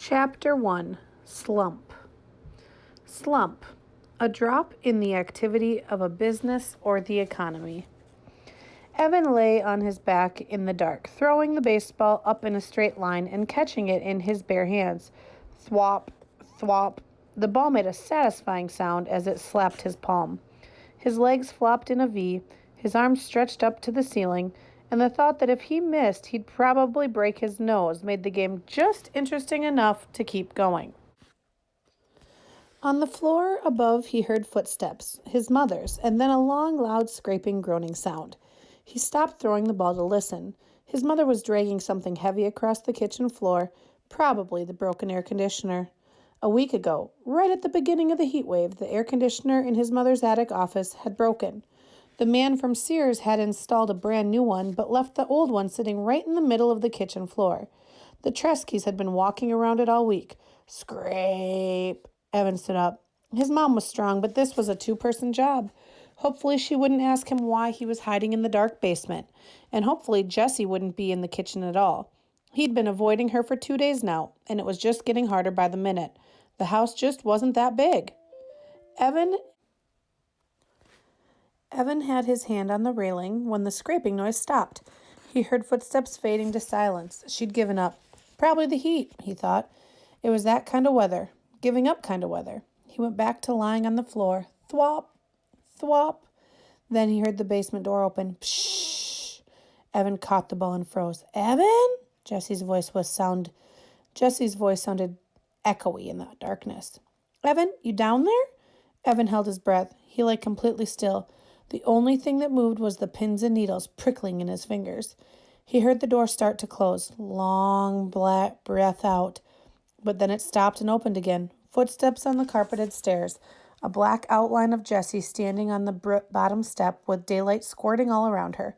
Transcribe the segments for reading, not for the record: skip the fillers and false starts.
Chapter 1 Slump. Slump, a drop in the activity of a business or the economy. Evan lay on his back in the dark, throwing the baseball up in a straight line and catching it in his bare hands. Thwop, thwop. The ball made a satisfying sound as it slapped his palm. His legs flopped in a V, his arms stretched up to the ceiling, and the thought that if he missed, he'd probably break his nose made the game just interesting enough to keep going. On the floor above, he heard footsteps, his mother's, and then a long, loud, scraping, groaning sound. He stopped throwing the ball to listen. His mother was dragging something heavy across the kitchen floor, probably the broken air conditioner. A week ago, right at the beginning of the heat wave, the air conditioner in his mother's attic office had broken. The man from Sears had installed a brand new one, but left the old one sitting right in the middle of the kitchen floor. The Treskys had been walking around it all week. Scrape. Evan stood up. His mom was strong, but this was a two-person job. Hopefully she wouldn't ask him why he was hiding in the dark basement, and hopefully Jessie wouldn't be in the kitchen at all. He'd been avoiding her for 2 days now, and it was just getting harder by the minute. The house just wasn't that big. Evan had his hand on the railing when the scraping noise stopped. He heard footsteps fading to silence. She'd given up. Probably the heat, he thought. It was that kind of weather. Giving up kind of weather. He went back to lying on the floor. Thwop, thwop. Then he heard the basement door open. Pshh. Evan caught the ball and froze. Evan? Jessie's voice sounded echoey in the darkness. Evan, you down there? Evan held his breath. He lay completely still. The only thing that moved was the pins and needles prickling in his fingers. He heard the door start to close. Long black breath out. But then it stopped and opened again. Footsteps on the carpeted stairs. A black outline of Jessie standing on the bottom step with daylight squirting all around her.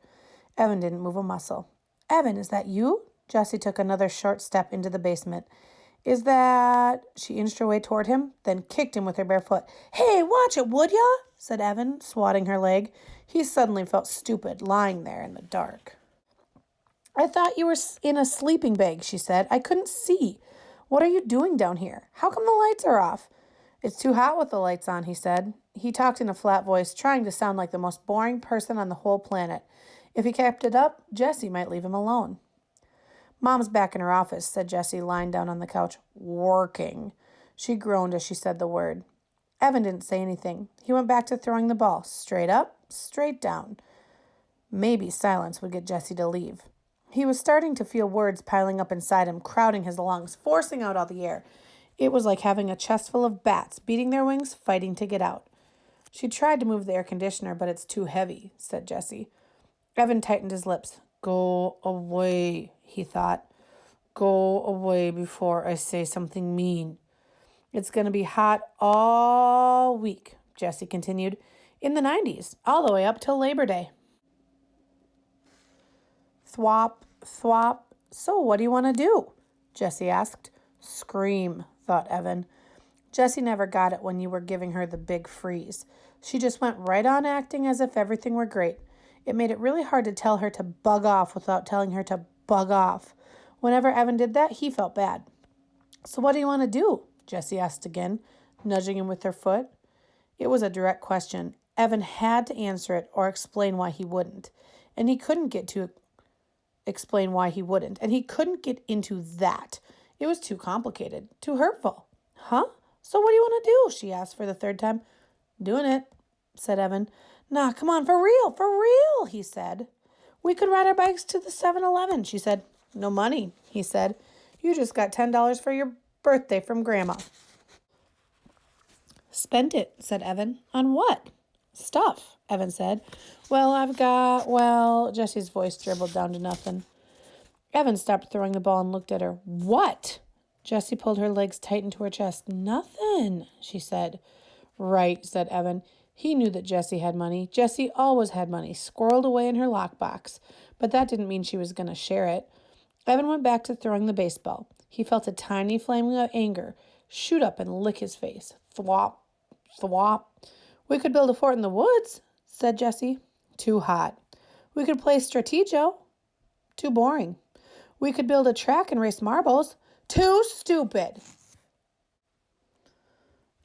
Evan didn't move a muscle. Evan, is that you? Jessie took another short step into the basement. Is that... She inched her way toward him, then kicked him with her bare foot. Hey, watch it, would ya? Said Evan, swatting her leg. He suddenly felt stupid, lying there in the dark. I thought you were in a sleeping bag, she said. I couldn't see. What are you doing down here? How come the lights are off? It's too hot with the lights on, he said. He talked in a flat voice, trying to sound like the most boring person on the whole planet. If he kept it up, Jessie might leave him alone. Mom's back in her office, said Jessie, lying down on the couch. Working. She groaned as she said the word. Evan didn't say anything. He went back to throwing the ball. Straight up, straight down. Maybe silence would get Jessie to leave. He was starting to feel words piling up inside him, crowding his lungs, forcing out all the air. It was like having a chest full of bats, beating their wings, fighting to get out. She tried to move the air conditioner, but it's too heavy, said Jessie. Evan tightened his lips. Go away, he thought. Go away before I say something mean. It's going to be hot all week, Jessie continued, in the 90s, all the way up till Labor Day. Thwop, thwop. So what do you want to do? Jessie asked. Scream, thought Evan. Jessie never got it when you were giving her the big freeze. She just went right on acting as if everything were great. It made it really hard to tell her to bug off without telling her to bug off. Whenever Evan did that, he felt bad. So what do you want to do? Jessie asked again, nudging him with her foot. It was a direct question. Evan had to answer it or explain why he wouldn't. And he couldn't get to explain why he wouldn't. And he couldn't get into that. It was too complicated, too hurtful. Huh? So what do you want to do? She asked for the third time. Doing it, said Evan. Nah, come on, for real, he said. We could ride our bikes to the 7-Eleven, she said. No money, he said. You just got $10 for your birthday from Grandma. Spent it, said Evan. On what? Stuff, Evan said. Jessie's voice dribbled down to nothing. Evan stopped throwing the ball and looked at her. What? Jessie pulled her legs tight into her chest. Nothing, she said. Right, said Evan. He knew that Jessie had money. Jessie always had money, squirreled away in her lockbox. But that didn't mean she was going to share it. Evan went back to throwing the baseball. He felt a tiny flame of anger shoot up and lick his face. Thwop, thwop. We could build a fort in the woods, said Jessie. Too hot. We could play Stratego. Too boring. We could build a track and race marbles. Too stupid.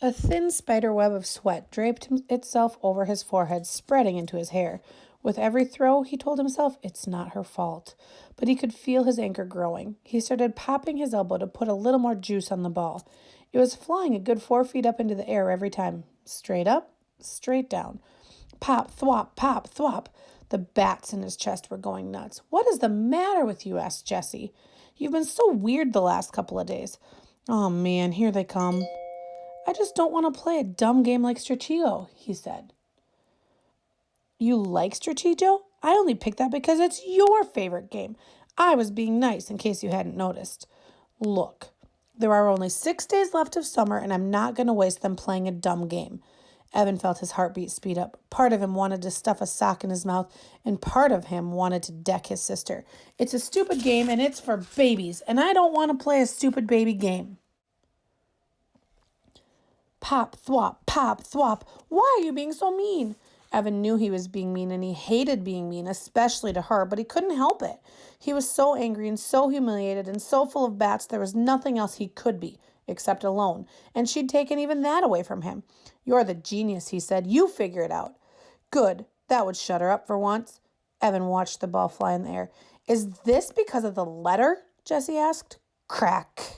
A thin spider web of sweat draped itself over his forehead, spreading into his hair. With every throw, he told himself, it's not her fault. But he could feel his anger growing. He started popping his elbow to put a little more juice on the ball. It was flying a good 4 feet up into the air every time. Straight up, straight down. Pop, thwop, pop, thwop. The bats in his chest were going nuts. What is the matter with you? Asked Jessie. You've been so weird the last couple of days. Oh man, here they come. I just don't want to play a dumb game like Stratego, he said. You like Stratego? I only picked that because it's your favorite game. I was being nice in case you hadn't noticed. Look, there are only 6 days left of summer and I'm not going to waste them playing a dumb game. Evan felt his heartbeat speed up. Part of him wanted to stuff a sock in his mouth and part of him wanted to deck his sister. It's a stupid game and it's for babies and I don't want to play a stupid baby game. Pop, thwop, pop, thwop. Why are you being so mean? Evan knew he was being mean and he hated being mean, especially to her, but he couldn't help it. He was so angry and so humiliated and so full of bats there was nothing else he could be, except alone, and she'd taken even that away from him. You're the genius, he said. You figure it out. Good. That would shut her up for once. Evan watched the ball fly in the air. Is this because of the letter? Jessie asked. Crack.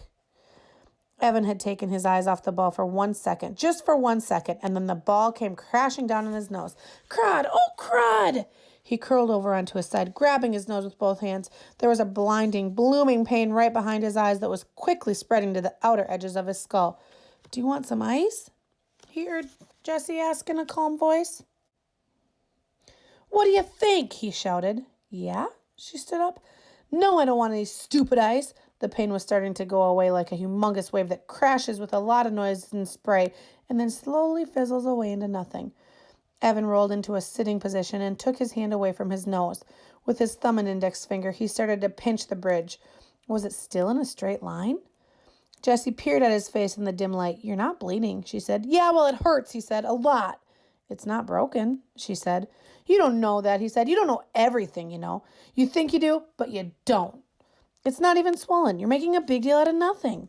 Evan had taken his eyes off the ball for 1 second, just for 1 second, and then the ball came crashing down on his nose. Crud! Oh, crud! He curled over onto his side, grabbing his nose with both hands. There was a blinding, blooming pain right behind his eyes that was quickly spreading to the outer edges of his skull. Do you want some ice? He heard Jessie ask in a calm voice. What do you think? He shouted. Yeah? She stood up. No, I don't want any stupid ice. The pain was starting to go away like a humongous wave that crashes with a lot of noise and spray and then slowly fizzles away into nothing. Evan rolled into a sitting position and took his hand away from his nose. With his thumb and index finger, he started to pinch the bridge. Was it still in a straight line? Jessie peered at his face in the dim light. You're not bleeding, she said. Yeah, well, it hurts, he said, a lot. It's not broken, she said. You don't know that, he said. You don't know everything, you know. You think you do, but you don't. It's not even swollen. You're making a big deal out of nothing.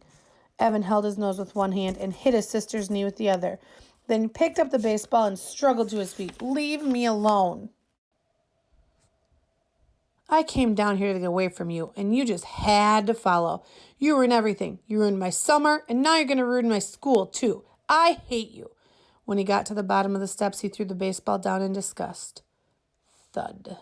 Evan held his nose with one hand and hit his sister's knee with the other. Then he picked up the baseball and struggled to his feet. Leave me alone. I came down here to get away from you, and you just had to follow. You ruined everything. You ruined my summer, and now you're going to ruin my school, too. I hate you. When he got to the bottom of the steps, he threw the baseball down in disgust. Thud.